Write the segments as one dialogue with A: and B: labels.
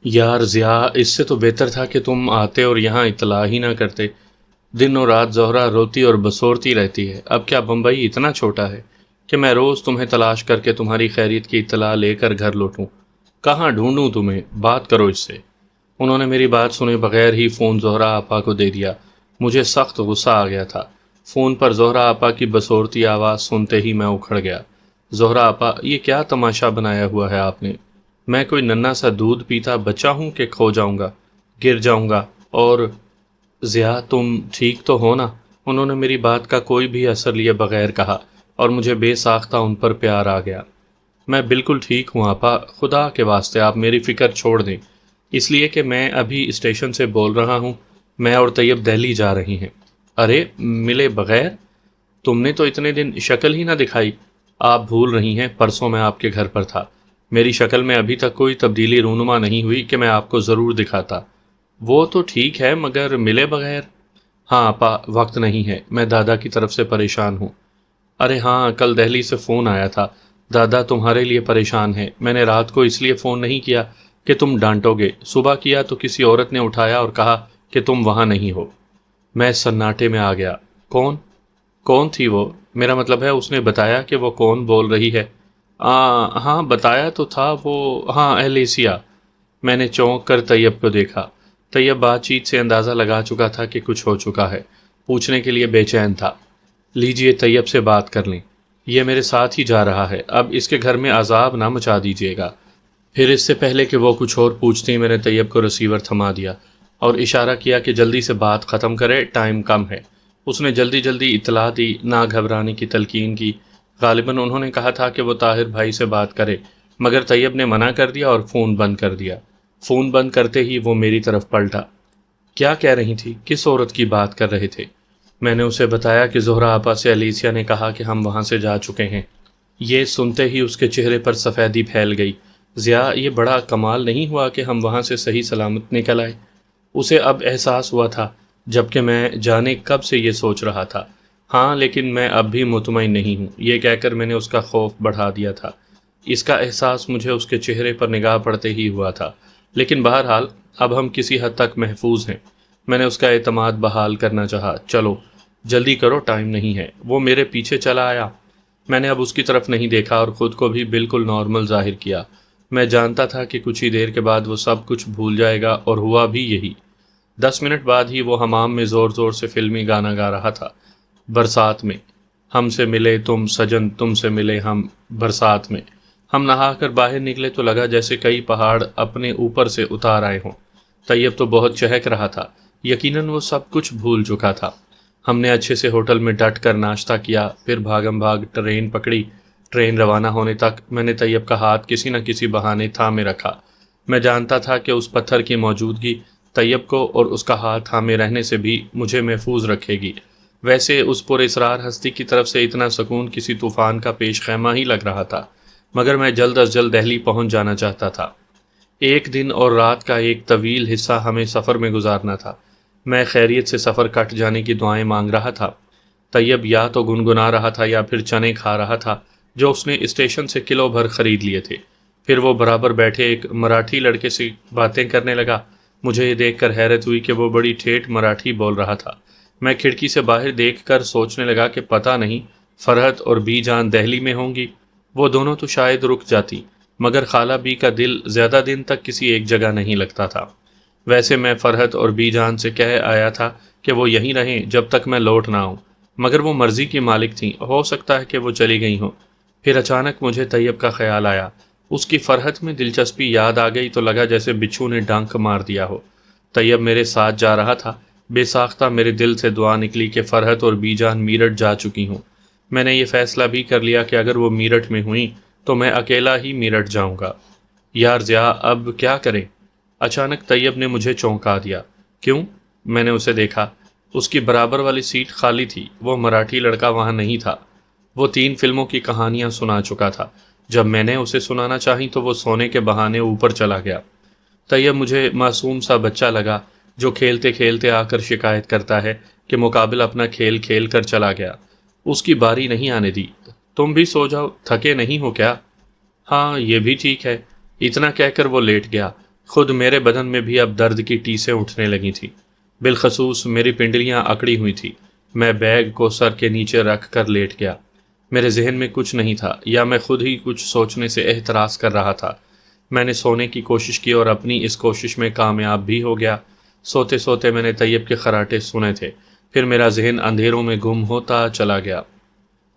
A: یار ضیاء، اس سے تو بہتر تھا کہ تم آتے اور یہاں اطلاع ہی نہ کرتے۔ دن اور رات زہرا روتی اور بسورتی رہتی ہے۔ اب کیا بمبئی اتنا چھوٹا ہے کہ میں روز تمہیں تلاش کر کے تمہاری خیریت کی اطلاع لے کر گھر لوٹوں؟ کہاں ڈھونڈوں تمہیں؟ بات کرو اس سے۔ انہوں نے میری بات سنے بغیر ہی فون زہرا آپا کو دے دیا۔ مجھے سخت غصہ آ گیا تھا۔ فون پر زہرا آپا کی بسورتی آواز سنتے ہی میں اکھڑ گیا۔ زہرا آپا، یہ کیا تماشا بنایا ہوا ہے آپ نے؟ میں کوئی ننھا سا دودھ پیتا بچہ ہوں کہ کھو جاؤں گا، گر جاؤں گا؟ اور ضیاء، تم ٹھیک تو ہو نا؟ انہوں نے میری بات کا کوئی بھی اثر لیے بغیر کہا، اور مجھے بے ساختہ ان پر پیار آ گیا۔ میں بالکل ٹھیک ہوں آپا، خدا کے واسطے آپ میری فکر چھوڑ دیں، اس لیے کہ میں ابھی اسٹیشن سے بول رہا ہوں، میں اور طیب دہلی جا رہی ہیں۔ ارے ملے بغیر؟ تم نے تو اتنے دن شکل ہی نہ دکھائی۔ آپ بھول رہی ہیں، پرسوں میں آپ کے گھر پر تھا۔ میری شکل میں ابھی تک کوئی تبدیلی رونما نہیں ہوئی کہ میں آپ کو ضرور دکھاتا۔ وہ تو ٹھیک ہے، مگر ملے بغیر؟ ہاں آپا، وقت نہیں ہے، میں دادا کی طرف سے پریشان ہوں۔ ارے ہاں، کل دہلی سے فون آیا تھا، دادا تمہارے لیے پریشان ہے۔ میں نے رات کو اس لیے فون نہیں کیا کہ تم ڈانٹو گے، صبح کیا تو کسی عورت نے اٹھایا اور کہا کہ تم وہاں نہیں ہو۔ میں سناٹے میں آ گیا۔ کون؟ کون تھی وہ؟ میرا مطلب ہے اس نے بتایا کہ وہ کون بول رہی ہے؟ ہاں بتایا تو تھا، وہ ہاں ایلیسیا۔ میں نے چونک کر طیب کو دیکھا۔ طیب بات چیت سے اندازہ لگا چکا تھا کہ کچھ ہو چکا ہے، پوچھنے کے لیے بے چین تھا۔ لیجئے طیب سے بات کر لیں، یہ میرے ساتھ ہی جا رہا ہے، اب اس کے گھر میں عذاب نہ مچا دیجیے گا۔ پھر اس سے پہلے کہ وہ کچھ اور پوچھتی میں نے طیب کو ریسیور تھما دیا اور اشارہ کیا کہ جلدی سے بات ختم کرے، ٹائم کم ہے۔ اس نے جلدی جلدی اطلاع دی، نہ گھبرانے کی تلقین کی۔ غالباً انہوں نے کہا تھا کہ وہ طاہر بھائی سے بات کرے، مگر طیب نے منع کر دیا اور فون بند کر دیا۔ فون بند کرتے ہی وہ میری طرف پلٹا۔ کیا کہہ رہی تھی؟ کس عورت کی بات کر رہے تھے؟ میں نے اسے بتایا کہ زہرا آپا سے الیسیا نے کہا کہ ہم وہاں سے جا چکے ہیں۔ یہ سنتے ہی اس کے چہرے پر سفیدی پھیل گئی۔ ضیاء، یہ بڑا کمال نہیں ہوا کہ ہم وہاں سے صحیح سلامت نکل آئے؟ اسے اب احساس ہوا تھا، جبکہ میں جانے کب سے یہ سوچ رہا تھا۔ ہاں، لیکن میں اب بھی مطمئن نہیں ہوں، یہ کہہ کر میں نے اس کا خوف بڑھا دیا تھا۔ اس کا احساس مجھے اس کے چہرے پر نگاہ پڑتے ہی ہوا تھا، لیکن بہرحال اب ہم کسی حد تک محفوظ ہیں۔ میں نے اس کا اعتماد بحال کرنا چاہا۔ چلو جلدی کرو، ٹائم نہیں ہے۔ وہ میرے پیچھے چلا آیا۔ میں نے اب اس کی طرف نہیں دیکھا اور خود کو بھی بالکل نارمل ظاہر کیا۔ میں جانتا تھا کہ کچھ ہی دیر کے بعد وہ سب کچھ بھول جائے گا، اور ہوا بھی یہی۔ 10 منٹ بعد ہی وہ حمام میں زور زور سے فلمی گانا گا رہا تھا، برسات میں۔ ہم سے ملے تم سجن، تم سے ملے ہم برسات میں۔ ہم نہا کر باہر نکلے تو لگا جیسے کئی پہاڑ اپنے اوپر سے اتار آئے ہوں۔ طیب تو بہت چہک رہا تھا، یقیناً وہ سب کچھ بھول چکا تھا۔ ہم نے اچھے سے ہوٹل میں ڈٹ کر ناشتہ کیا، پھر بھاگم بھاگ ٹرین پکڑی۔ ٹرین روانہ ہونے تک میں نے طیب کا ہاتھ کسی نہ کسی بہانے تھامے رکھا۔ میں جانتا تھا کہ اس پتھر کی موجودگی طیب کو اور اس کا ہاتھ تھامے رہنے سے بھی مجھے محفوظ رکھے گی۔ ویسے اس پر اسرار ہستی کی طرف سے اتنا سکون کسی طوفان کا پیش خیمہ ہی لگ رہا تھا، مگر میں جلد از جلد دہلی پہنچ جانا چاہتا تھا۔ 1 دن اور رات کا ایک طویل حصہ ہمیں سفر میں گزارنا تھا۔ میں خیریت سے سفر کٹ جانے کی دعائیں مانگ رہا تھا۔ طیب یا تو گنگنا رہا تھا یا پھر چنے کھا رہا تھا جو اس نے اسٹیشن سے کلو بھر خرید لیے تھے۔ پھر وہ برابر بیٹھے ایک مراٹھی لڑکے سے باتیں کرنے لگا۔ مجھے یہ دیکھ کر حیرت ہوئی کہ وہ بڑی ٹھیٹھ مراٹھی بول رہا تھا۔ میں کھڑکی سے باہر دیکھ کر سوچنے لگا کہ پتہ نہیں فرحت اور بی جان دہلی میں ہوں گی۔ وہ دونوں تو شاید رک جاتی، مگر خالہ بی کا دل زیادہ دن تک کسی ایک جگہ نہیں لگتا تھا۔ ویسے میں فرحت اور بی جان سے کہہ آیا تھا کہ وہ یہیں رہیں جب تک میں لوٹ نہ آؤں، مگر وہ مرضی کی مالک تھیں، ہو سکتا ہے کہ وہ چلی گئی ہوں۔ پھر اچانک مجھے طیب کا خیال آیا۔ اس کی فرحت میں دلچسپی یاد آ گئی تو لگا جیسے بچھو نے ڈنک مار دیا ہو۔ طیب میرے ساتھ جا رہا تھا۔ بے ساختہ میرے دل سے دعا نکلی کہ فرحت اور بی جان میرٹھ جا چکی ہوں۔ میں نے یہ فیصلہ بھی کر لیا کہ اگر وہ میرٹھ میں ہوئیں تو میں اکیلا ہی میرٹھ جاؤں گا۔ یار ضیاء، اب کیا کریں؟ اچانک طیب نے مجھے چونکا دیا۔ کیوں؟ میں نے اسے دیکھا۔ اس کی برابر والی سیٹ خالی تھی، وہ مراٹھی لڑکا وہاں نہیں تھا۔ وہ 3 فلموں کی کہانیاں سنا چکا تھا۔ جب میں نے اسے سنانا چاہی تو وہ سونے کے بہانے اوپر چلا گیا۔ طیب مجھے معصوم سا بچہ لگا جو کھیلتے کھیلتے آ کر شکایت کرتا ہے کہ مقابل اپنا کھیل کھیل کر چلا گیا، اس کی باری نہیں آنے دی۔ تم بھی سو جاؤ، تھکے نہیں ہو کیا؟ ہاں یہ بھی ٹھیک ہے۔ اتنا کہہ کر وہ لیٹ گیا۔ خود میرے بدن میں بھی اب درد کی ٹیسیں اٹھنے لگی تھیں، بالخصوص میری پنڈلیاں اکڑی ہوئی تھیں۔ میں بیگ کو سر کے نیچے رکھ کر لیٹ گیا۔ میرے ذہن میں کچھ نہیں تھا، یا میں خود ہی کچھ سوچنے سے احتراز کر رہا تھا۔ میں نے سونے کی کوشش کی اور اپنی اس کوشش میں کامیاب بھی ہو گیا۔ سوتے سوتے میں نے طیب کے خراٹے سنے تھے، پھر میرا ذہن اندھیروں میں گم ہوتا چلا گیا۔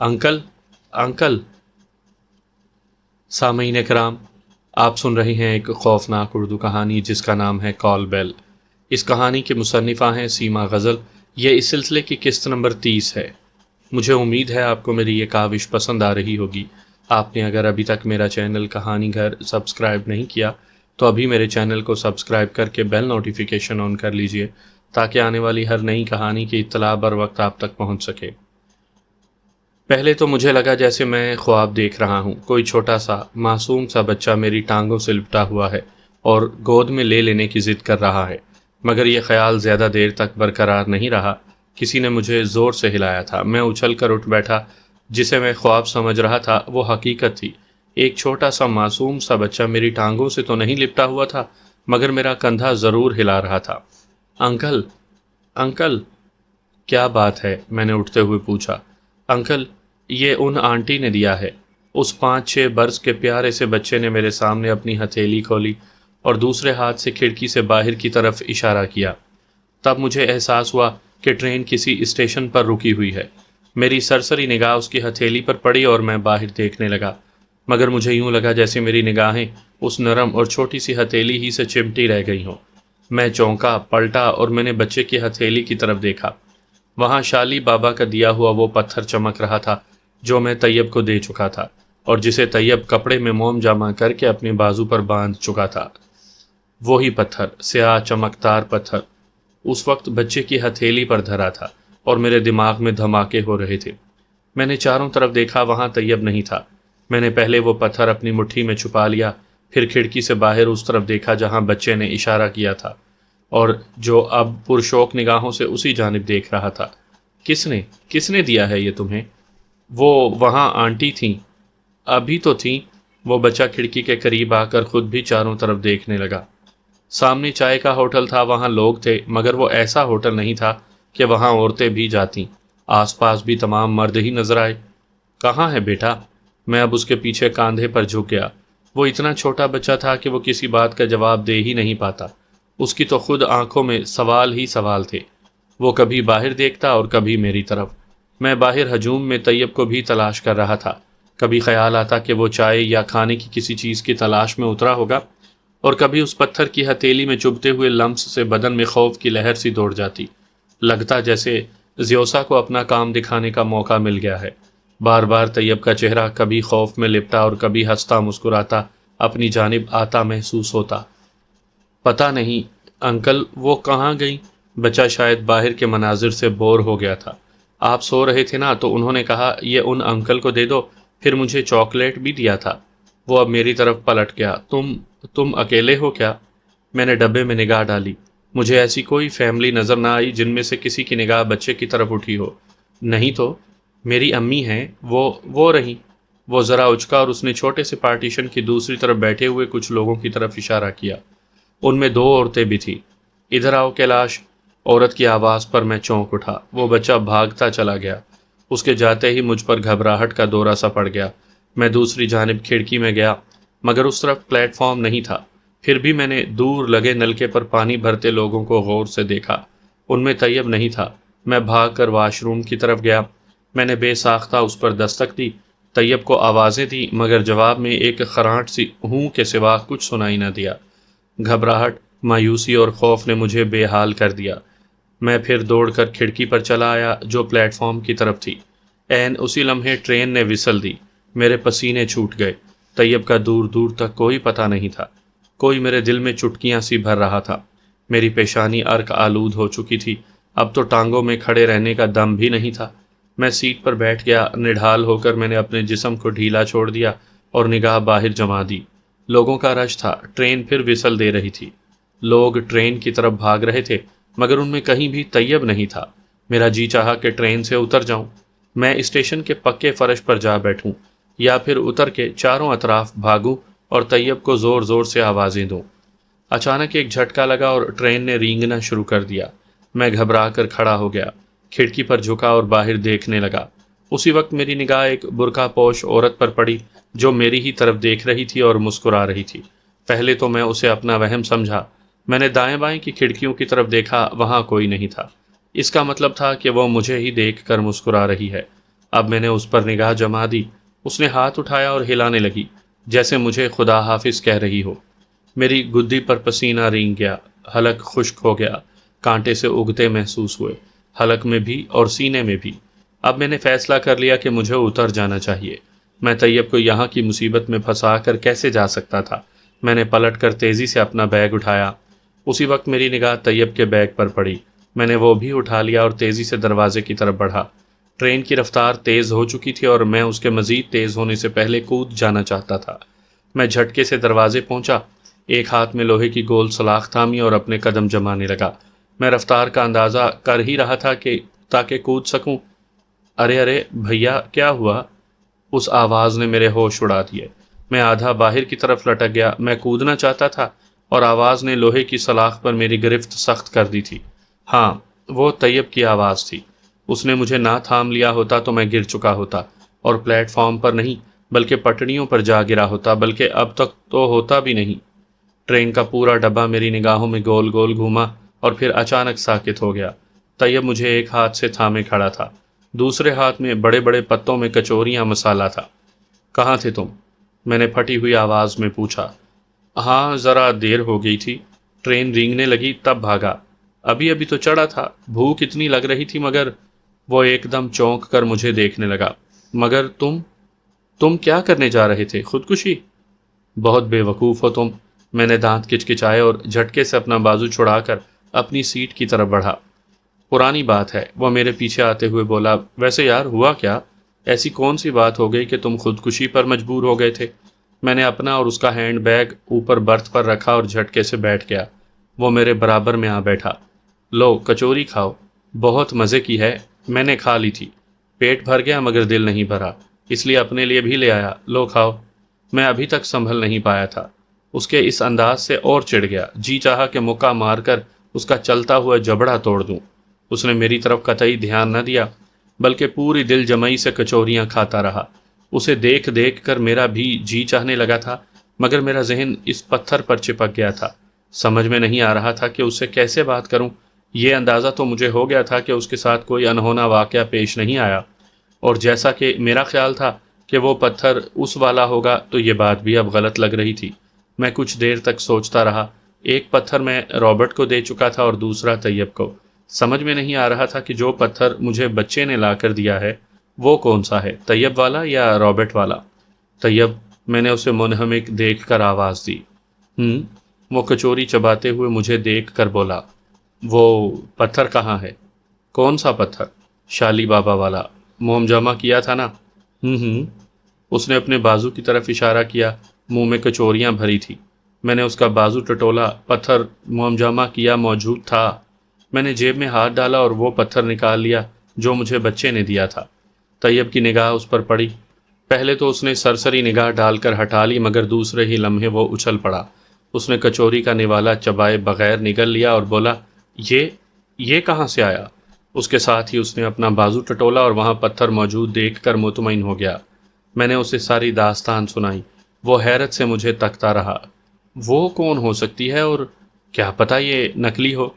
A: Uncle, uncle. سامعین کرام، آپ سن رہے ہیں ایک خوفناک اردو کہانی جس کا نام ہے کال بیل۔ اس کہانی کے مصنفہ ہیں سیما غزل۔ یہ اس سلسلے کی قسط نمبر 30 ہے۔ مجھے امید ہے آپ کو میری یہ کاوش پسند آ رہی ہوگی۔ آپ نے اگر ابھی تک میرا چینل کہانی گھر سبسکرائب نہیں کیا تو ابھی میرے چینل کو سبسکرائب کر کے بیل نوٹیفیکیشن آن کر لیجئے تاکہ آنے والی ہر نئی کہانی کی اطلاع بر وقت آپ تک پہنچ سکے۔ پہلے تو مجھے لگا جیسے میں خواب دیکھ رہا ہوں، کوئی چھوٹا سا معصوم سا بچہ میری ٹانگوں سے لپٹا ہوا ہے اور گود میں لے لینے کی ضد کر رہا ہے، مگر یہ خیال زیادہ دیر تک برقرار نہیں رہا۔ کسی نے مجھے زور سے ہلایا تھا، میں اچھل کر اٹھ بیٹھا۔ جسے میں خواب سمجھ رہا تھا وہ حقیقت تھی۔ ایک چھوٹا سا معصوم سا بچہ میری ٹانگوں سے تو نہیں لپٹا ہوا تھا، مگر میرا کندھا ضرور ہلا رہا تھا۔ Uncle, uncle. کیا بات ہے؟ میں نے اٹھتے ہوئے پوچھا۔ انکل، یہ ان آنٹی نے دیا ہے۔ اس 5-6 برس کے پیارے سے بچے نے میرے سامنے اپنی ہتھیلی کھولی اور دوسرے ہاتھ سے کھڑکی سے باہر کی طرف اشارہ کیا۔ تب مجھے احساس ہوا کہ ٹرین کسی اسٹیشن پر رکی ہوئی ہے۔ میری سرسری نگاہ اس کی ہتھیلی پر پڑی اور میں باہر دیکھنے لگا، مگر مجھے یوں لگا جیسے میری نگاہیں اس نرم اور چھوٹی سی ہتھیلی ہی سے چمٹی رہ گئی ہوں۔ میں چونکا، پلٹا اور میں نے بچے کی ہتھیلی کی طرف دیکھا۔ وہاں شالی بابا کا دیا ہوا وہ پتھر چمک رہا تھا جو میں طیب کو دے چکا تھا اور جسے طیب کپڑے میں موم جمع کر کے اپنے بازو پر باندھ چکا تھا۔ وہی پتھر، سیاہ چمکدار پتھر، اس وقت بچے کی ہتھیلی پر دھرا تھا اور میرے دماغ میں دھماکے ہو رہے تھے۔ میں نے چاروں طرف دیکھا، وہاں طیب نہیں تھا۔ میں نے پہلے وہ پتھر اپنی مٹھی میں چھپا لیا، پھر کھڑکی سے باہر اس طرف دیکھا جہاں بچے نے اشارہ کیا تھا اور جو اب پرشوق نگاہوں سے اسی جانب دیکھ رہا تھا۔ کس نے دیا ہے یہ تمہیں؟ وہ وہاں آنٹی تھیں، ابھی تو تھیں۔ وہ بچہ کھڑکی کے قریب آ کر خود بھی چاروں طرف دیکھنے لگا۔ سامنے چائے کا ہوٹل تھا، وہاں لوگ تھے، مگر وہ ایسا ہوٹل نہیں تھا کہ وہاں عورتیں بھی جاتیں۔ آس پاس بھی تمام مرد ہی نظر آئے۔ کہاں ہے بیٹا؟ میں اب اس کے پیچھے کاندھے پر جھک گیا۔ وہ اتنا چھوٹا بچہ تھا کہ وہ کسی بات کا جواب دے ہی نہیں پاتا۔ اس کی تو خود آنکھوں میں سوال ہی سوال تھے۔ وہ کبھی باہر دیکھتا اور کبھی میری طرف۔ میں باہر ہجوم میں طیب کو بھی تلاش کر رہا تھا۔ کبھی خیال آتا کہ وہ چائے یا کھانے کی کسی چیز کی تلاش میں اترا ہوگا، اور کبھی اس پتھر کی ہتھیلی میں چبھتے ہوئے لمس سے بدن میں خوف کی لہر سی دوڑ جاتی۔ لگتا جیسے زیوسا کو اپنا کام دکھانے کا موقع مل گیا ہے۔ بار بار طیب کا چہرہ کبھی خوف میں لپٹا اور کبھی ہنستا مسکراتا اپنی جانب آتا محسوس ہوتا۔ پتہ نہیں انکل وہ کہاں گئی؟ بچہ شاید باہر کے مناظر سے بور ہو گیا تھا۔ آپ سو رہے تھے نا، تو انہوں نے کہا یہ ان انکل کو دے دو، پھر مجھے چاکلیٹ بھی دیا تھا۔ وہ اب میری طرف پلٹ گیا۔ تم اکیلے ہو کیا؟ میں نے ڈبے میں نگاہ ڈالی۔ مجھے ایسی کوئی فیملی نظر نہ آئی جن میں سے کسی کی نگاہ بچے کی طرف اٹھی ہو۔ نہیں تو میری امی ہیں، وہ رہیں۔ وہ ذرا اچکا اور اس نے چھوٹے سے پارٹیشن کی دوسری طرف بیٹھے ہوئے کچھ لوگوں کی طرف اشارہ کیا۔ ان میں 2 عورتیں بھی تھیں۔ ادھر آؤ کیلاش، عورت کی آواز پر میں چونک اٹھا۔ وہ بچہ بھاگتا چلا گیا۔ اس کے جاتے ہی مجھ پر گھبراہٹ کا دورہ سا پڑ گیا۔ میں دوسری جانب کھڑکی میں گیا، مگر اس طرف پلیٹ فارم نہیں تھا۔ پھر بھی میں نے دور لگے نلکے پر پانی بھرتے لوگوں کو غور سے دیکھا۔ ان میں طیب نہیں تھا۔ میں بھاگ کر واش روم کی طرف گیا۔ میں نے بے ساختہ اس پر دستک دی، طیب کو آوازیں دی، مگر جواب میں ایک خراٹ سی ہوں کے سوا کچھ سنائی نہ دیا۔ گھبراہٹ، مایوسی اور خوف نے مجھے بے حال کر دیا۔ میں پھر دوڑ کر کھڑکی پر چلا آیا جو پلیٹ فارم کی طرف تھی۔ عین اسی لمحے ٹرین نے وسل دی۔ میرے پسینے چھوٹ گئے۔ طیب کا دور دور تک کوئی پتہ نہیں تھا۔ کوئی میرے دل میں چٹکیاں سی بھر رہا تھا۔ میری پیشانی عرق آلود ہو چکی تھی۔ اب تو ٹانگوں میں کھڑے رہنے کا دم بھی نہیں تھا۔ میں سیٹ پر بیٹھ گیا۔ نڈھال ہو کر میں نے اپنے جسم کو ڈھیلا چھوڑ دیا اور نگاہ باہر جما دی۔ لوگوں کا رش تھا۔ ٹرین پھر وسل دے رہی تھی۔ لوگ ٹرین کی طرف بھاگ رہے تھے، مگر ان میں کہیں بھی طیب نہیں تھا۔ میرا جی چاہا کہ ٹرین سے اتر جاؤں، میں اسٹیشن کے پکے فرش پر جا بیٹھوں، یا پھر اتر کے چاروں اطراف بھاگوں اور طیب کو زور زور سے آوازیں دوں۔ اچانک ایک جھٹکا لگا اور ٹرین نے رینگنا شروع کر دیا۔ میں گھبرا کر کھڑا ہو گیا، کھڑکی پر جھکا اور باہر دیکھنے لگا۔ اسی وقت میری نگاہ ایک برقع پوش عورت پر پڑی جو میری ہی طرف دیکھ رہی تھی اور مسکرا رہی تھی۔ پہلے تو میں اسے اپنا وہم سمجھا۔ میں نے دائیں بائیں کی کھڑکیوں کی طرف دیکھا، وہاں کوئی نہیں تھا۔ اس کا مطلب تھا کہ وہ مجھے ہی دیکھ کر مسکرا رہی ہے۔ اب میں نے اس پر نگاہ جما دی۔ اس نے ہاتھ اٹھایا اور ہلانے لگی، جیسے مجھے خدا حافظ کہہ رہی ہو۔ میری گدی پر پسینہ رینگ گیا، حلق خشک ہو گیا، کانٹے سے اگتے محسوس ہوئے، حلق میں بھی اور سینے میں بھی۔ اب میں نے فیصلہ کر لیا کہ مجھے اتر جانا چاہیے۔ میں طیب کو یہاں کی مصیبت میں پھنسا کر کیسے جا سکتا تھا؟ میں نے پلٹ کر تیزی سے اپنا بیگ اٹھایا۔ اسی وقت میری نگاہ طیب کے بیگ پر پڑی۔ میں نے وہ بھی اٹھا لیا اور تیزی سے دروازے کی طرف بڑھا۔ ٹرین کی رفتار تیز ہو چکی تھی اور میں اس کے مزید تیز ہونے سے پہلے کود جانا چاہتا تھا۔ میں جھٹکے سے دروازے پہنچا، ایک ہاتھ میں لوہے کی گول سلاخ تھامی اور اپنے قدم جمانے لگا۔ میں رفتار کا اندازہ کر ہی رہا تھا کہ تاکہ کود سکوں۔ ارے ارے بھیا، کیا ہوا؟ اس آواز نے میرے ہوش اڑا دیے۔ میں آدھا باہر کی طرف لٹک گیا۔ میں کودنا چاہتا تھا اور آواز نے لوہے کی سلاخ پر میری گرفت سخت کر دی تھی۔ ہاں، وہ طیب کی آواز تھی۔ اس نے مجھے نہ تھام لیا ہوتا تو میں گر چکا ہوتا، اور پلیٹ فارم پر نہیں بلکہ پٹڑیوں پر جا گرا ہوتا، بلکہ اب تک تو ہوتا بھی نہیں۔ ٹرین کا پورا ڈبہ میری نگاہوں میں گول گول گھوما اور پھر اچانک ساکت ہو گیا۔ طیب مجھے ایک ہاتھ سے تھامے کھڑا تھا، دوسرے ہاتھ میں بڑے بڑے پتوں میں کچوریاں مسالہ تھا۔ کہاں تھے تم؟ میں نے پھٹی ہوئی آواز میں پوچھا۔ ہاں، ذرا دیر ہو گئی تھی، ٹرین رینگنے لگی تب بھاگا۔ ابھی ابھی تو چڑھا تھا، بھوک اتنی لگ رہی تھی مگر… وہ ایک دم چونک کر مجھے دیکھنے لگا۔ مگر تم کیا کرنے جا رہے تھے؟ خودکشی؟ بہت بے وقوف ہو تم۔ میں نے دانت کچکچائے اور جھٹکے سے اپنا بازو چھڑا کر اپنی سیٹ کی طرف بڑھا۔ پرانی بات ہے، وہ میرے پیچھے آتے ہوئے بولا۔ ویسے یار ہوا کیا؟ ایسی کون سی بات ہو گئی کہ تم خودکشی پر مجبور ہو گئے تھے؟ میں نے اپنا اور اس کا ہینڈ بیگ اوپر برتھ پر رکھا اور جھٹکے سے بیٹھ گیا۔ وہ میرے برابر میں آ بیٹھا۔ لو کچوری کھاؤ، بہت مزے کی ہے، میں نے کھا لی تھی، پیٹ بھر گیا مگر دل نہیں بھرا، اس لیے اپنے لیے بھی لے آیا، لو کھاؤ۔ میں ابھی تک سنبھل نہیں پایا تھا۔ اس کے اس انداز سے اور چڑھ گیا، جی چاہا کہ مکہ مار کر اس کا چلتا ہوا جبڑا توڑ دوں۔ اس نے میری طرف قطعی دھیان نہ دیا بلکہ پوری دل جمعی سے کچوریاں کھاتا رہا۔ اسے دیکھ دیکھ کر میرا بھی جی چاہنے لگا تھا مگر میرا ذہن اس پتھر پر چپک گیا تھا۔ سمجھ میں نہیں آ رہا تھا کہ اس سے کیسے بات کروں۔ یہ اندازہ تو مجھے ہو گیا تھا کہ اس کے ساتھ کوئی انہونا واقعہ پیش نہیں آیا، اور جیسا کہ میرا خیال تھا کہ وہ پتھر اس والا ہوگا تو یہ بات بھی اب غلط لگ رہی تھی۔ میں کچھ دیر تک سوچتا رہا۔ ایک پتھر میں رابرٹ کو دے چکا تھا اور دوسرا طیب کو۔ سمجھ میں نہیں آ رہا تھا کہ جو پتھر مجھے بچے نے لا کر دیا ہے وہ کون سا ہے، طیب والا یا رابرٹ والا؟ طیب، میں نے اسے منہمک دیکھ کر آواز دی۔ وہ کچوری چباتے ہوئے مجھے دیکھ کر بولا۔ وہ پتھر کہاں ہے؟ کون سا پتھر؟ شالی بابا والا، موم جمع کیا تھا نا؟ اس نے اپنے بازو کی طرف اشارہ کیا، منہ میں کچوریاں بھری تھی۔ میں نے اس کا بازو ٹٹولا، پتھر موم جمع کیا موجود تھا۔ میں نے جیب میں ہاتھ ڈالا اور وہ پتھر نکال لیا جو مجھے بچے نے دیا تھا۔ طیب کی نگاہ اس پر پڑی۔ پہلے تو اس نے سرسری نگاہ ڈال کر ہٹا لی مگر دوسرے ہی لمحے وہ اچھل پڑا۔ اس نے کچوری کا نوالا چبائے بغیر نگل لیا اور بولا، یہ کہاں سے آیا؟ اس کے ساتھ ہی اس نے اپنا بازو ٹٹولا اور وہاں پتھر موجود دیکھ کر مطمئن ہو گیا۔ میں نے اسے ساری داستان سنائی۔ وہ حیرت سے مجھے تکتا رہا۔ وہ کون ہو سکتی ہے اور کیا پتہ یہ نکلی ہو؟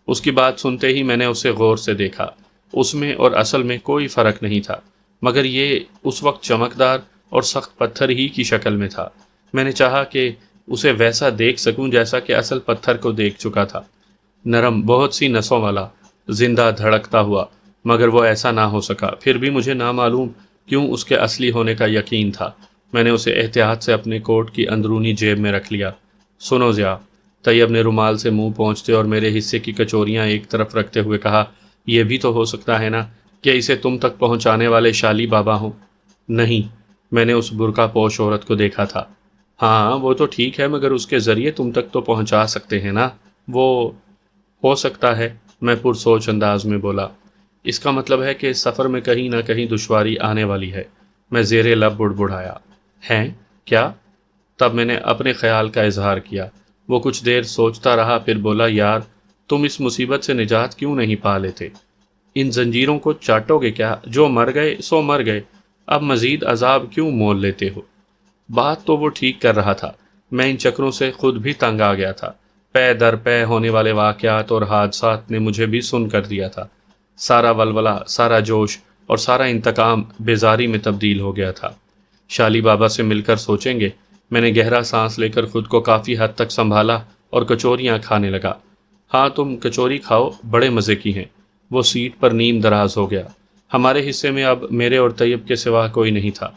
A: اس کی بات سنتے ہی میں نے اسے غور سے دیکھا۔ اس میں اور اصل میں کوئی فرق نہیں تھا مگر یہ اس وقت چمکدار اور سخت پتھر ہی کی شکل میں تھا۔ میں نے چاہا کہ اسے ویسا دیکھ سکوں جیسا کہ اصل پتھر کو دیکھ چکا تھا، نرم، بہت سی نسوں والا، زندہ دھڑکتا ہوا، مگر وہ ایسا نہ ہو سکا۔ پھر بھی مجھے نامعلوم کیوں اس کے اصلی ہونے کا یقین تھا۔ میں نے اسے احتیاط سے اپنے کوٹ کی اندرونی جیب میں رکھ لیا۔ سنو ضیاء، طیب نے رومال سے منہ پہنچتے اور میرے حصے کی کچوریاں ایک طرف رکھتے ہوئے کہا، یہ بھی تو ہو سکتا ہے نا کہ اسے تم تک پہنچانے والے شالی بابا ہوں؟ نہیں، میں نے اس برقع پوش عورت کو دیکھا تھا۔ ہاں وہ تو ٹھیک ہے مگر اس کے ذریعے تم تک تو پہنچا سکتے ہیں نا؟ وہ ہو سکتا ہے، میں پرسوچ انداز میں بولا۔ اس کا مطلب ہے کہ سفر میں کہیں نہ کہیں دشواری آنے والی ہے۔ میں زیر لب بڑبڑایا۔ ہیں؟ کیا؟ تب میں نے اپنے خیال کا اظہار کیا۔ وہ کچھ دیر سوچتا رہا، پھر بولا، یار تم اس مصیبت سے نجات کیوں نہیں پا لیتے؟ ان زنجیروں کو چاٹو گے کیا؟ جو مر گئے سو مر گئے، اب مزید عذاب کیوں مول لیتے ہو؟ بات تو وہ ٹھیک کر رہا تھا، میں ان چکروں سے خود بھی تنگ آ گیا تھا۔ پے در پے ہونے والے واقعات اور حادثات نے مجھے بھی سن کر دیا تھا۔ سارا ولولہ، سارا جوش اور سارا انتقام بیزاری میں تبدیل ہو گیا تھا۔ شالی بابا سے مل کر سوچیں گے۔ میں نے گہرا سانس لے کر خود کو کافی حد تک سنبھالا اور کچوریاں کھانے لگا۔ ہاں تم کچوری کھاؤ، بڑے مزے کی ہیں۔ وہ سیٹ پر نیم دراز ہو گیا۔ ہمارے حصے میں اب میرے اور طیب کے سوا کوئی نہیں تھا۔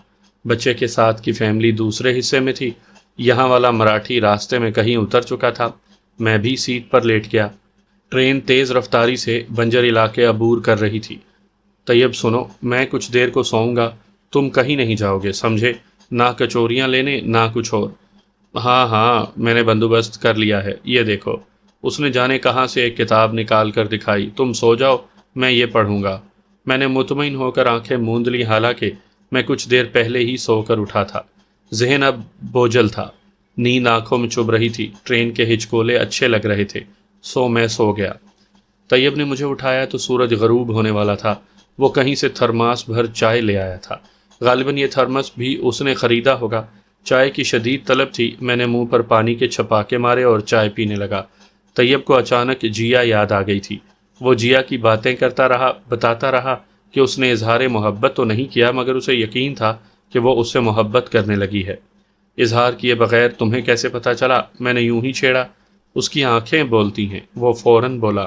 A: بچے کے ساتھ کی فیملی دوسرے حصے میں تھی۔ یہاں والا مراٹھی راستے میں کہیں اتر چکا تھا۔ میں بھی سیٹ پر لیٹ گیا۔ ٹرین تیز رفتاری سے بنجر علاقے عبور کر رہی تھی۔ طیب سنو، میں کچھ دیر کو سوؤں گا، تم کہیں نہیں جاؤ گے، سمجھے؟ نہ کچوریاں لینے نہ کچھ اور۔ ہاں ہاں، میں نے بندوبست کر لیا ہے، یہ دیکھو۔ اس نے جانے کہاں سے ایک کتاب نکال کر دکھائی۔ تم سو جاؤ، میں یہ پڑھوں گا۔ میں نے مطمئن ہو کر آنکھیں موند لی، حالانکہ میں کچھ دیر پہلے ہی سو کر اٹھا تھا۔ ذہن اب بوجھل تھا، نیند آنکھوں میں چبھ رہی تھی، ٹرین کے ہچکولے اچھے لگ رہے تھے، میں سو گیا۔ طیب نے مجھے اٹھایا تو سورج غروب ہونے والا تھا۔ وہ کہیں سے تھرماس بھر چائے لے آیا تھا۔ غالباً یہ تھرمس بھی اس نے خریدا ہوگا۔ چائے کی شدید طلب تھی۔ میں نے منہ پر پانی کے چھپاکے مارے اور چائے پینے لگا۔ طیب کو اچانک جیا یاد آ گئی تھی۔ وہ جیا کی باتیں کرتا رہا، بتاتا رہا کہ اس نے اظہار محبت تو نہیں کیا، مگر اسے یقین تھا کہ وہ اس سے محبت کرنے لگی ہے۔ اظہار کیے بغیر تمہیں کیسے پتہ چلا؟ میں نے یوں ہی چھیڑا۔ اس کی آنکھیں بولتی ہیں۔ وہ فوراً بولا،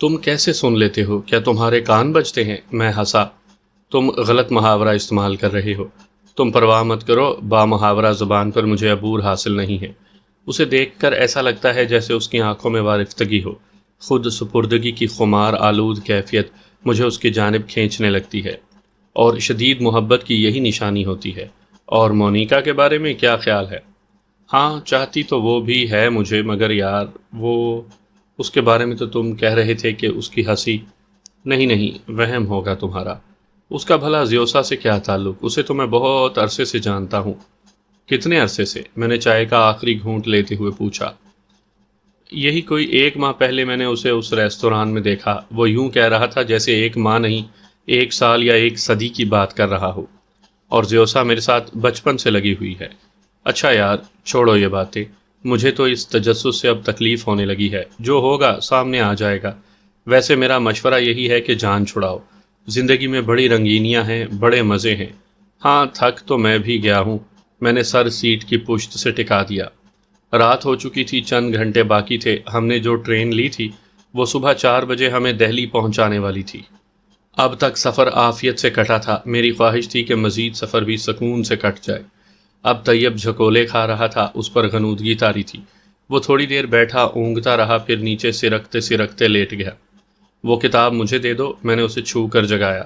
A: تم کیسے سن لیتے ہو؟ کیا تمہارے کان بجتے ہیں؟ میں ہنسا۔ تم غلط محاورہ استعمال کر رہے ہو۔ تم پرواہ مت کرو، با محاورہ زبان پر مجھے عبور حاصل نہیں ہے۔ اسے دیکھ کر ایسا لگتا ہے جیسے اس کی آنکھوں میں وارفتگی ہو۔ خود سپردگی کی خمار آلود کیفیت مجھے اس کی جانب کھینچنے لگتی ہے، اور شدید محبت کی یہی نشانی ہوتی ہے۔ اور مونیکا کے بارے میں کیا خیال ہے؟ ہاں چاہتی تو وہ بھی ہے مجھے، مگر یار وہ اس کے بارے میں تو تم کہہ رہے تھے کہ اس کی ہنسی۔ نہیں، وہم ہوگا تمہارا۔ اس کا بھلا زیوسا سے کیا تعلق؟ اسے تو میں بہت عرصے سے جانتا ہوں۔ کتنے عرصے سے؟ میں نے چائے کا آخری گھونٹ لیتے ہوئے پوچھا۔ یہی کوئی 1 ماہ پہلے میں نے اسے اس ریستوران میں دیکھا۔ وہ یوں کہہ رہا تھا جیسے 1 ماہ نہیں، 1 سال یا 1 صدی کی بات کر رہا ہو۔ اور زیوسا میرے ساتھ بچپن سے لگی ہوئی ہے۔ اچھا یار، چھوڑو یہ باتیں۔ مجھے تو اس تجسس سے اب تکلیف ہونے لگی ہے۔ جو ہوگا سامنے آ جائے گا۔ ویسے میرا مشورہ یہی ہے کہ جان چھڑاؤ۔ زندگی میں بڑی رنگینیاں ہیں، بڑے مزے ہیں۔ ہاں تھک تو میں بھی گیا ہوں۔ میں نے سر سیٹ کی پشت سے ٹکا دیا۔ رات ہو چکی تھی، چند گھنٹے باقی تھے۔ ہم نے جو ٹرین لی تھی وہ صبح 4 بجے ہمیں دہلی پہنچانے والی تھی۔ اب تک سفر عافیت سے کٹا تھا۔ میری خواہش تھی کہ مزید سفر بھی سکون سے کٹ جائے۔ اب طیب جھکولے کھا رہا تھا، اس پر غنودگی طاری تھی۔ وہ تھوڑی دیر بیٹھا اونگتا رہا، پھر نیچے سرکتے سرکتے لیٹ گیا۔ وہ کتاب مجھے دے دو، میں نے اسے چھو کر جگایا۔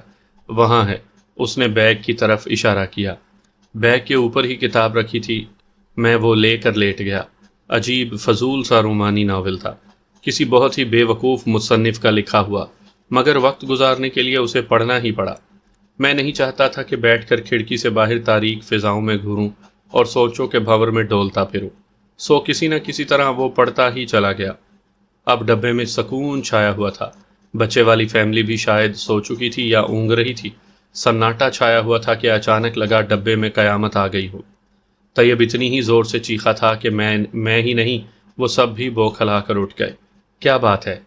A: وہاں ہے، اس نے بیگ کی طرف اشارہ کیا۔ بیگ کے اوپر ہی کتاب رکھی تھی۔ میں وہ لے کر لیٹ گیا۔ عجیب فضول سا رومانی ناول تھا، کسی بہت ہی بے وقوف مصنف کا لکھا ہوا، مگر وقت گزارنے کے لیے اسے پڑھنا ہی پڑا۔ میں نہیں چاہتا تھا کہ بیٹھ کر کھڑکی سے باہر تاریک فضاؤں میں گھوروں اور سوچوں کے بھنور میں ڈولتا پھروں۔ کسی نہ کسی طرح وہ پڑھتا ہی چلا گیا۔ اب ڈبے میں سکون چھایا ہوا تھا۔ بچے والی فیملی بھی شاید سو چکی تھی یا اونگ رہی تھی۔ سناٹا چھایا ہوا تھا کہ اچانک لگا ڈبے میں قیامت آ گئی ہو۔ طیب اتنی ہی زور سے چیخا تھا کہ میں ہی نہیں، وہ سب بھی بوکھلا کر اٹھ گئے۔ کیا بات ہے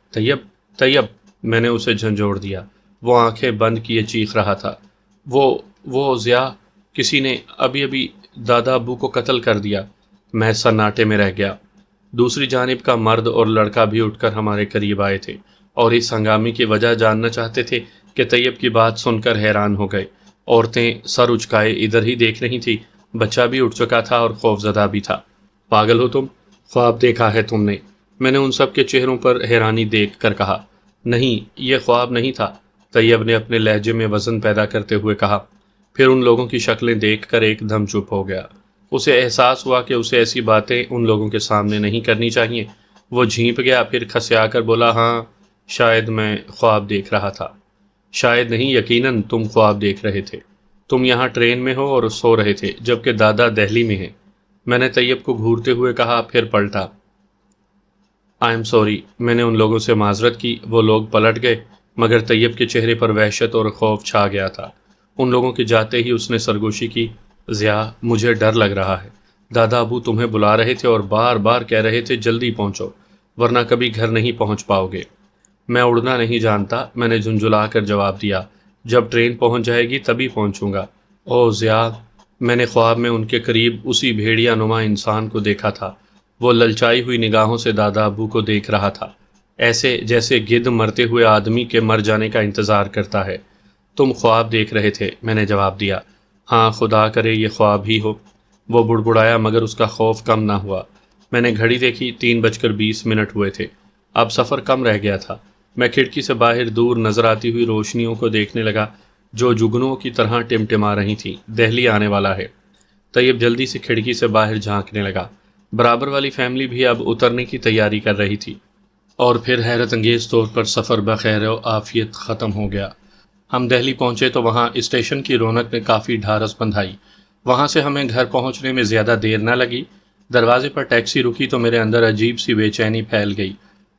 A: طیب؟ میں نے اسے جھنجھوڑ دیا۔ وہ آنکھیں بند کیے چیخ رہا تھا۔ وہ ضیاء، کسی نے ابھی دادا ابو کو قتل کر دیا۔ میں سناٹے میں رہ گیا۔ دوسری جانب کا مرد اور لڑکا بھی اٹھ کر ہمارے قریب آئے تھے اور اس ہنگامی کی وجہ جاننا چاہتے تھے کہ طیب کی بات سن کر حیران ہو گئے۔ عورتیں سر اچکائے ادھر ہی دیکھ رہی تھی۔ بچہ بھی اٹھ چکا تھا اور خوف زدہ بھی تھا۔ پاگل ہو تم؟ خواب دیکھا ہے تم نے؟ میں نے ان سب کے چہروں پر حیرانی دیکھ کر کہا۔ نہیں، یہ خواب نہیں تھا، طیب نے اپنے لہجے میں وزن پیدا کرتے ہوئے کہا۔ پھر ان لوگوں کی شکلیں دیکھ کر ایک دم چپ ہو گیا۔ اسے احساس ہوا کہ اسے ایسی باتیں ان لوگوں کے سامنے نہیں کرنی چاہیے۔ وہ جھینپ گیا، پھر کھسیا کر بولا، ہاں شاید میں خواب دیکھ رہا تھا۔ شاید نہیں، یقیناً تم خواب دیکھ رہے تھے۔ تم یہاں ٹرین میں ہو اور سو رہے تھے، جبکہ دادا دہلی میں ہیں۔ میں نے طیب کو گھورتے ہوئے کہا، پھر پلٹا۔ آئی ایم سوری، میں نے ان لوگوں سے معذرت کی۔ وہ لوگ پلٹ گئے مگر طیب کے چہرے پر وحشت اور خوف چھا گیا تھا۔ ان لوگوں کے جاتے ہی اس نے سرگوشی کی، ضیاء مجھے ڈر لگ رہا ہے۔ دادا ابو تمہیں بلا رہے تھے اور بار بار کہہ رہے تھے جلدی پہنچو ورنہ کبھی گھر نہیں پہنچ پاؤ گے۔ میں اڑنا نہیں جانتا، میں نے جھنجھلا کر جواب دیا۔ جب ٹرین پہنچ جائے گی تبھی پہنچوں گا۔ او ضیاء، میں نے خواب میں ان کے قریب اسی بھیڑیا نما انسان کو دیکھا تھا۔ وہ للچائی ہوئی نگاہوں سے دادا ابو کو دیکھ رہا تھا، ایسے جیسے گدھ مرتے ہوئے آدمی کے مر جانے کا انتظار کرتا ہے۔ تم خواب دیکھ رہے تھے، میں نے جواب دیا۔ ہاں، خدا کرے یہ خواب ہی ہو۔ وہ بڑبڑایا مگر اس کا خوف کم نہ ہوا۔ میں نے گھڑی دیکھی، 3:20 ہوئے تھے۔ اب سفر کم رہ گیا تھا۔ میں کھڑکی سے باہر دور نظر آتی ہوئی روشنیوں کو دیکھنے لگا جو جگنوں کی طرح ٹمٹما رہی تھیں۔ دہلی آنے والا ہے۔ طیب جلدی سے کھڑکی سے باہر جھانکنے لگا۔ برابر والی فیملی بھی اب اترنے کی تیاری کر رہی تھی، اور پھر حیرت انگیز طور پر سفر بخیر و عافیت ختم ہو گیا۔ ہم دہلی پہنچے تو وہاں اسٹیشن کی رونق نے کافی ڈھارس بندھائی۔ وہاں سے ہمیں گھر پہنچنے میں زیادہ دیر نہ لگی۔ دروازے پر ٹیکسی رکی تو میرے اندر عجیب سی بے چینی پھیل گئی۔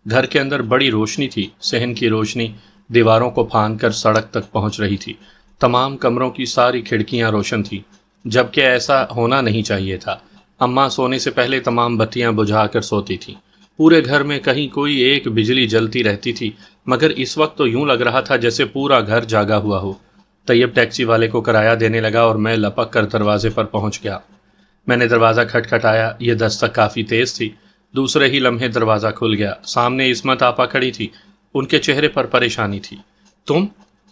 A: گھر کے اندر بڑی روشنی تھی، صحن کی روشنی دیواروں کو پھاند کر سڑک تک پہنچ رہی تھی۔ تمام کمروں کی ساری کھڑکیاں روشن تھیں، جبکہ ایسا ہونا نہیں چاہیے تھا۔ اماں سونے سے پہلے تمام بتیاں بجھا کر سوتی تھیں۔ پورے گھر میں کہیں کوئی ایک بجلی جلتی رہتی تھی، مگر اس وقت تو یوں لگ رہا تھا جیسے پورا گھر جاگا ہوا ہو۔ طیب ٹیکسی والے کو کرایہ دینے لگا اور میں لپک کر دروازے پر پہنچ گیا۔ میں نے دروازہ کھٹکھٹایا، یہ دستک کافی تیز تھی۔ دوسرے ہی لمحے دروازہ کھل گیا۔ سامنے عصمت آپا کھڑی تھی، ان کے چہرے پر پریشانی تھی۔ تم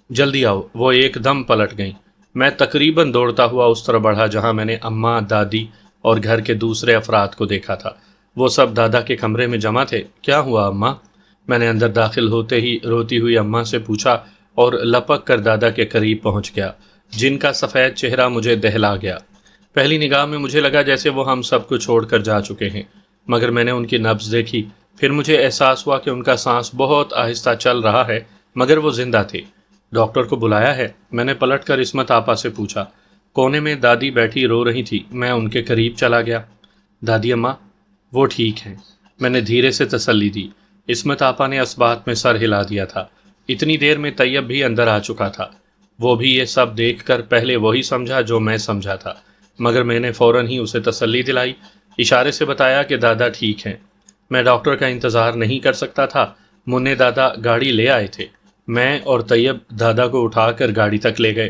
A: جلدی آؤ، وہ ایک دم پلٹ گئیں۔ میں تقریباً دوڑتا ہوا اس طرح بڑھا جہاں میں نے اماں، دادی اور گھر کے دوسرے افراد کو دیکھا تھا۔ وہ سب دادا کے کمرے میں جمع تھے۔ کیا ہوا اماں؟ میں نے اندر داخل ہوتے ہی روتی ہوئی اماں سے پوچھا اور لپک کر دادا کے قریب پہنچ گیا، جن کا سفید چہرہ مجھے دہلا گیا۔ پہلی نگاہ میں مجھے لگا جیسے وہ ہم سب کو چھوڑ کر جا چکے ہیں، مگر میں نے ان کی نبض دیکھی، پھر مجھے احساس ہوا کہ ان کا سانس بہت آہستہ چل رہا ہے، مگر وہ زندہ تھے۔ ڈاکٹر کو بلایا ہے؟ میں نے پلٹ کر عصمت آپا سے پوچھا۔ کونے میں دادی بیٹھی رو رہی تھی۔ میں ان کے قریب چلا گیا۔ دادی اماں، وہ ٹھیک ہیں، میں نے دھیرے سے تسلی دی۔ عصمت آپا نے اس بات میں سر ہلا دیا تھا۔ اتنی دیر میں طیب بھی اندر آ چکا تھا۔ وہ بھی یہ سب دیکھ کر پہلے وہی سمجھا جو میں سمجھا تھا، مگر میں نے فوراً ہی اسے تسلی دلائی، اشارے سے بتایا کہ دادا ٹھیک ہیں۔ میں ڈاکٹر کا انتظار نہیں کر سکتا تھا۔ منع دادا گاڑی لے آئے تھے۔ میں اور طیب دادا کو اٹھا کر گاڑی تک لے گئے۔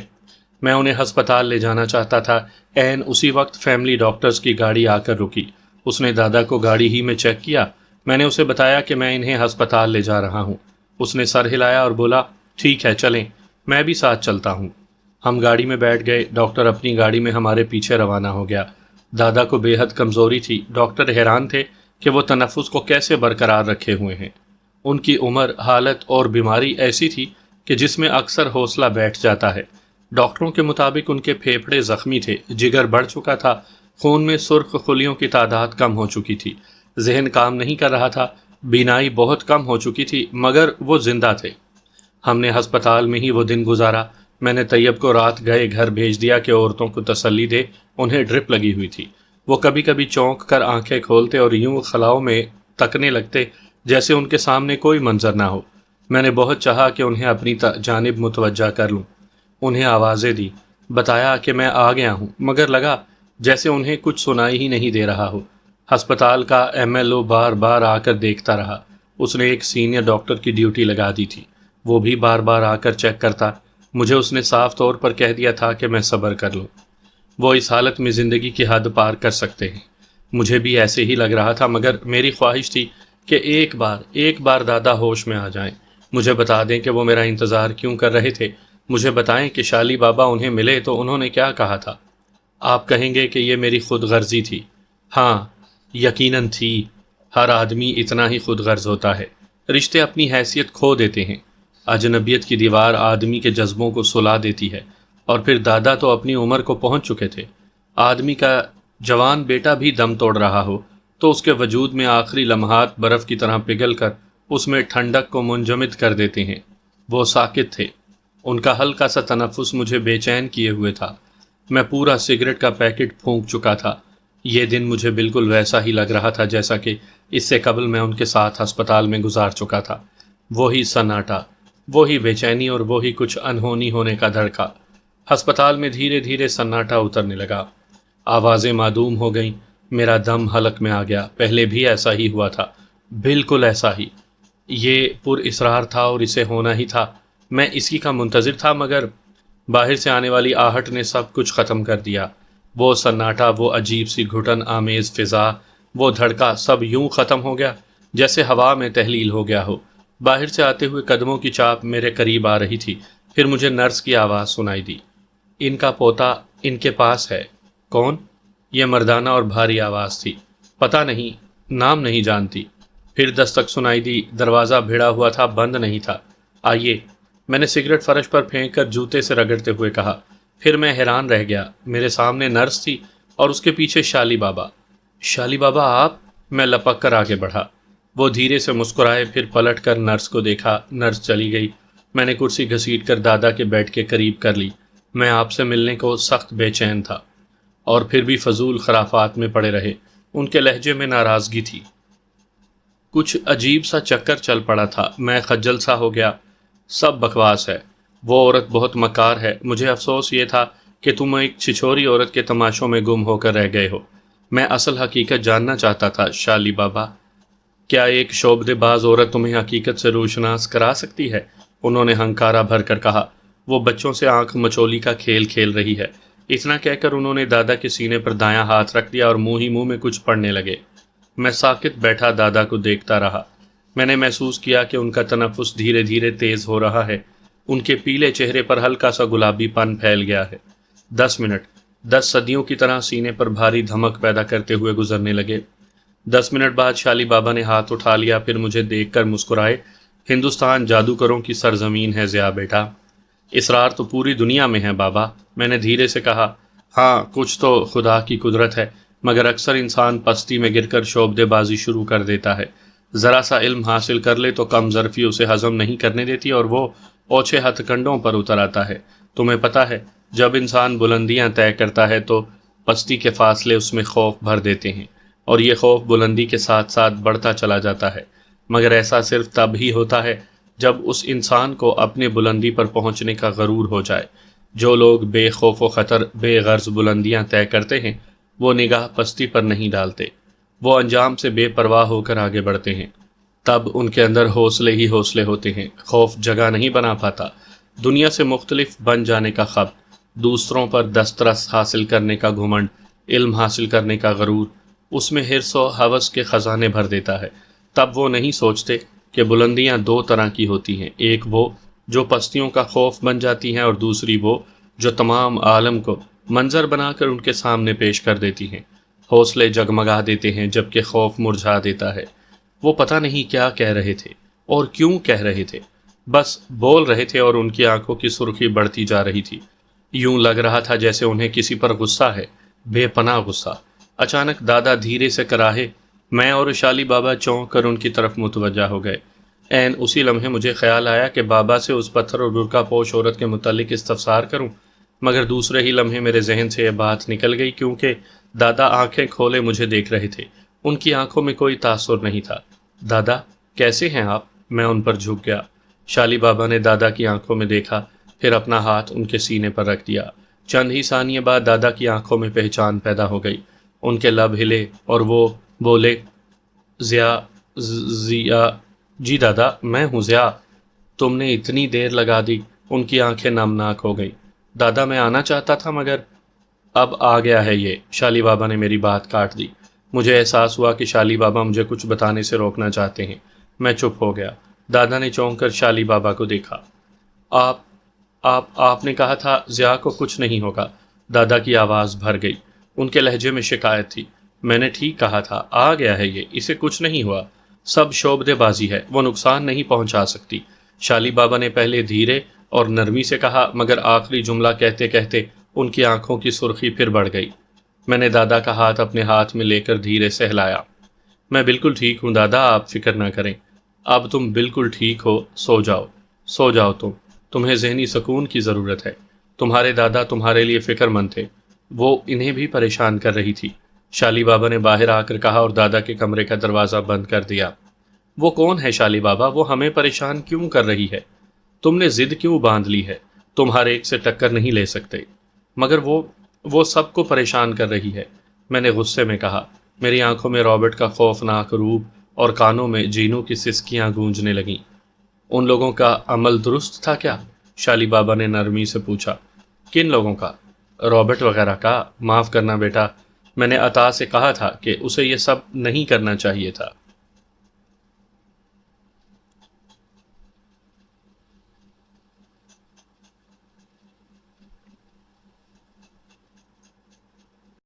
A: میں انہیں ہسپتال لے جانا چاہتا تھا۔ عین اسی وقت فیملی ڈاکٹرز کی گاڑی آ کر رکی۔ اس نے دادا کو گاڑی ہی میں چیک کیا۔ میں نے اسے بتایا کہ میں انہیں ہسپتال لے جا رہا ہوں۔ اس نے سر ہلایا اور بولا، ٹھیک ہے چلیں، میں بھی ساتھ چلتا ہوں۔ ہم گاڑی میں بیٹھ گئے۔ ڈاکٹر اپنی گاڑی میں ہمارے پیچھے روانہ ہو گیا۔ دادا کو بے حد کمزوری تھی۔ ڈاکٹر حیران تھے کہ وہ تنفس کو کیسے برقرار رکھے ہوئے ہیں۔ ان کی عمر، حالت اور بیماری ایسی تھی کہ جس میں اکثر حوصلہ بیٹھ جاتا ہے۔ ڈاکٹروں کے مطابق ان کے پھیپھڑے زخمی تھے، جگر بڑھ چکا تھا، خون میں سرخ خلیوں کی تعداد کم ہو چکی تھی، ذہن کام نہیں کر رہا تھا، بینائی بہت کم ہو چکی تھی، مگر وہ زندہ تھے۔ ہم نے ہسپتال میں ہی وہ دن گزارا۔ میں نے طیب کو رات گئے گھر بھیج دیا کہ عورتوں کو تسلی دے، انہیں ڈرپ لگی ہوئی تھی۔ وہ کبھی کبھی چونک کر آنکھیں کھولتے اور یوں خلاؤں میں تکنے لگتے جیسے ان کے سامنے کوئی منظر نہ ہو۔ میں نے بہت چاہا کہ انہیں اپنی جانب متوجہ کر لوں، انہیں آوازیں دی، بتایا کہ میں آ گیا ہوں، مگر لگا جیسے انہیں کچھ سنائی ہی نہیں دے رہا ہو۔ ہسپتال کا MLO بار بار آ کر دیکھتا رہا۔ اس نے ایک سینئر ڈاکٹر کی ڈیوٹی لگا دی تھی، وہ بھی بار بار آ کر چیک کرتا۔ مجھے اس نے صاف طور پر کہہ دیا تھا کہ میں صبر کر لوں، وہ اس حالت میں زندگی کی حد پار کر سکتے ہیں۔ مجھے بھی ایسے ہی لگ رہا تھا، مگر میری خواہش تھی کہ ایک بار دادا ہوش میں آ جائیں، مجھے بتا دیں کہ وہ میرا انتظار کیوں کر رہے تھے، مجھے بتائیں کہ شالی بابا انہیں ملے تو انہوں نے کیا کہا تھا۔ آپ کہیں گے کہ یہ میری خود غرضی تھی۔ ہاں، یقیناً تھی۔ ہر آدمی اتنا ہی خود غرض ہوتا ہے۔ رشتے اپنی حیثیت کھو دیتے ہیں۔ اجنبیت کی دیوار آدمی کے جذبوں کو سلا دیتی ہے، اور پھر دادا تو اپنی عمر کو پہنچ چکے تھے۔ آدمی کا جوان بیٹا بھی دم توڑ رہا ہو تو اس کے وجود میں آخری لمحات برف کی طرح پگھل کر اس میں ٹھنڈک کو منجمد کر دیتے ہیں۔ وہ ساکت تھے۔ ان کا ہلکا سا تنفس مجھے بے چین کیے ہوئے تھا۔ میں پورا سگریٹ کا پیکٹ پھونک چکا تھا۔ یہ دن مجھے بالکل ویسا ہی لگ رہا تھا جیسا کہ اس سے قبل میں ان کے ساتھ ہسپتال میں گزار چکا تھا۔ وہی سناٹا، وہی بے چینی اور وہی کچھ انہونی ہونے کا دھڑکا۔ ہسپتال میں دھیرے دھیرے سناٹا اترنے لگا، آوازیں معدوم ہو گئیں، میرا دم حلق میں آ گیا۔ پہلے بھی ایسا ہی ہوا تھا، بالکل ایسا ہی۔ یہ پر اصرار تھا اور اسے ہونا ہی تھا۔ میں اسی کا منتظر تھا، مگر باہر سے آنے والی آہٹ نے سب کچھ ختم کر دیا۔ وہ سناٹا، وہ عجیب سی گھٹن آمیز فضا، وہ دھڑکا، سب یوں ختم ہو گیا جیسے ہوا میں تحلیل ہو گیا ہو۔ باہر سے آتے ہوئے قدموں کی چاپ میرے قریب آ رہی تھی۔ پھر مجھے نرس کی آواز سنائی دی، ان کا پوتا ان کے پاس ہے۔ کون؟ یہ مردانہ اور بھاری آواز تھی۔ پتہ نہیں، نام نہیں جانتی۔ پھر دستک سنائی دی، دروازہ بھیڑا ہوا تھا، بند نہیں تھا۔ آئیے، میں نے سگریٹ فرش پر پھینک کر جوتے سے رگڑتے ہوئے کہا۔ پھر میں حیران رہ گیا، میرے سامنے نرس تھی اور اس کے پیچھے شالی بابا۔ شالی بابا آپ؟ میں لپک کر آگے بڑھا۔ وہ دھیرے سے مسکرائے، پھر پلٹ کر نرس کو دیکھا۔ نرس چلی گئی۔ میں نے کرسی گھسیٹ کر دادا کے بیڈ کے قریب کر لی۔ میں آپ سے ملنے کو سخت بے چین تھا، اور پھر بھی فضول خرافات میں پڑے رہے۔ ان کے لہجے میں ناراضگی تھی، کچھ عجیب سا چکر چل پڑا تھا۔ میں خجل سا ہو گیا۔ سب بکواس ہے، وہ عورت بہت مکار ہے۔ مجھے افسوس یہ تھا کہ تم ایک چھچوری عورت کے تماشوں میں گم ہو کر رہ گئے ہو۔ میں اصل حقیقت جاننا چاہتا تھا شالی بابا۔ کیا ایک شعبدے باز عورت تمہیں حقیقت سے روشناس کرا سکتی ہے؟ انہوں نے ہنکارا بھر کر کہا۔ وہ بچوں سے آنکھ مچولی کا کھیل کھیل رہی ہے۔ اتنا کہہ کر انہوں نے دادا کے سینے پر دایاں ہاتھ رکھ دیا اور منہ ہی منہ میں کچھ پڑھنے لگے۔ میں ساکت بیٹھا دادا کو دیکھتا رہا۔ میں نے محسوس کیا کہ ان کا تنفس دھیرے دھیرے تیز ہو رہا ہے۔ ان کے پیلے چہرے پر ہلکا سا گلابی پن پھیل گیا ہے۔ 10 منٹ 10 صدیوں کی طرح سینے پر بھاری دھمک پیدا کرتے ہوئے گزرنے لگے۔ 10 منٹ بعد شالی بابا نے ہاتھ اٹھا لیا، پھر مجھے دیکھ کر مسکرائے۔ ہندوستان جادوگروں کی سرزمین ہے ضیا بیٹا۔ اسرار تو پوری دنیا میں ہے بابا، میں نے دھیرے سے کہا۔ ہاں، کچھ تو خدا کی قدرت ہے، مگر اکثر انسان پستی میں گر کر شعبدے بازی شروع کر دیتا ہے۔ ذرا سا علم حاصل کر لے تو کم ظرفی اسے ہضم نہیں کرنے دیتی اور وہ اوچھے ہتھ کنڈوں پر اتر آتا ہے۔ تمہیں پتہ ہے، جب انسان بلندیاں طے کرتا ہے تو پستی کے فاصلے اس میں خوف بھر دیتے ہیں، اور یہ خوف بلندی کے ساتھ ساتھ بڑھتا چلا جاتا ہے۔ مگر ایسا صرف تب ہی ہوتا ہے جب اس انسان کو اپنے بلندی پر پہنچنے کا غرور ہو جائے۔ جو لوگ بے خوف و خطر بے غرض بلندیاں طے کرتے ہیں، وہ نگاہ پستی پر نہیں ڈالتے، وہ انجام سے بے پرواہ ہو کر آگے بڑھتے ہیں۔ تب ان کے اندر حوصلے ہی حوصلے ہوتے ہیں، خوف جگہ نہیں بنا پاتا۔ دنیا سے مختلف بن جانے کا خب، دوسروں پر دسترس حاصل کرنے کا گھمنڈ، علم حاصل کرنے کا غرور، اس میں حرص و ہوس کے خزانے بھر دیتا ہے۔ تب وہ نہیں سوچتے کہ بلندیاں 2 طرح کی ہوتی ہیں، ایک وہ جو پستیوں کا خوف بن جاتی ہیں، اور دوسری وہ جو تمام عالم کو منظر بنا کر ان کے سامنے پیش کر دیتی ہیں۔ حوصلے جگمگا دیتے ہیں جبکہ خوف مرجھا دیتا ہے۔ وہ پتہ نہیں کیا کہہ رہے تھے اور کیوں کہہ رہے تھے، بس بول رہے تھے اور ان کی آنکھوں کی سرخی بڑھتی جا رہی تھی۔ یوں لگ رہا تھا جیسے انہیں کسی پر غصہ ہے، بے پناہ غصہ۔ اچانک دادا دھیرے سے کراہے۔ میں اور شالی بابا چونک کر ان کی طرف متوجہ ہو گئے۔ عین اسی لمحے مجھے خیال آیا کہ بابا سے اس پتھر اور برقع پوش عورت کے متعلق استفسار کروں، مگر دوسرے ہی لمحے میرے ذہن سے یہ بات نکل گئی، کیونکہ دادا آنکھیں کھولے مجھے دیکھ رہے تھے۔ ان کی آنکھوں میں کوئی تاثر نہیں تھا۔ دادا، کیسے ہیں آپ؟ میں ان پر جھک گیا۔ شالی بابا نے دادا کی آنکھوں میں دیکھا، پھر اپنا ہاتھ ان کے سینے پر رکھ دیا۔ چند ہی ثانیے بعد دادا کی آنکھوں میں پہچان پیدا ہو گئی۔ ان کے لب ہلے اور وہ بولے، ضیا۔ جی دادا، میں ہوں ضیا۔ تم نے اتنی دیر لگا دی۔ ان کی آنکھیں نمناک ہو گئی۔ دادا، میں آنا چاہتا تھا مگر اب آ گیا ہے یہ۔ شالی بابا نے میری بات کاٹ دی۔ مجھے احساس ہوا کہ شالی بابا مجھے کچھ بتانے سے روکنا چاہتے ہیں۔ میں چپ ہو گیا۔ دادا نے چونک کر شالی بابا کو دیکھا۔ آپ نے کہا تھا ضیا کو کچھ نہیں ہوگا۔ دادا کی آواز بھر گئی۔ ان کے لہجے میں شکایت تھی۔ میں نے ٹھیک کہا تھا، آ گیا ہے یہ، اسے کچھ نہیں ہوا۔ سب شعبدے بازی ہے، وہ نقصان نہیں پہنچا سکتی۔ شالی بابا نے پہلے دھیرے اور نرمی سے کہا، مگر آخری جملہ کہتے کہتے ان کی آنکھوں کی سرخی پھر بڑھ گئی۔ میں نے دادا کا ہاتھ اپنے ہاتھ میں لے کر دھیرے سے ہلایا۔ میں بالکل ٹھیک ہوں دادا، آپ فکر نہ کریں۔ اب تم بالکل ٹھیک ہو، سو جاؤ، سو جاؤ تمہیں ذہنی سکون کی ضرورت ہے۔ تمہارے دادا تمہارے لیے فکر مند تھے، وہ انہیں بھی پریشان کر رہی تھی۔ شالی بابا نے باہر آ کر کہا اور دادا کے کمرے کا دروازہ بند کر دیا۔ وہ کون ہے شالی بابا؟ وہ ہمیں پریشان کیوں کر رہی ہے؟ تم نے ضد کیوں باندھ لی ہے؟ تم ہر ایک سے ٹکر نہیں لے سکتے۔ مگر وہ سب کو پریشان کر رہی ہے، میں نے غصے میں کہا۔ میری آنکھوں میں رابرٹ کا خوفناک روپ اور کانوں میں جینو کی سسکیاں گونجنے لگیں۔ ان لوگوں کا عمل درست تھا کیا؟ شالی بابا نے نرمی سے پوچھا۔ کن لوگوں کا؟ رابرٹ وغیرہ کا؟ معاف کرنا بیٹا، میں نے عطا سے کہا تھا کہ اسے یہ سب نہیں کرنا چاہیے تھا۔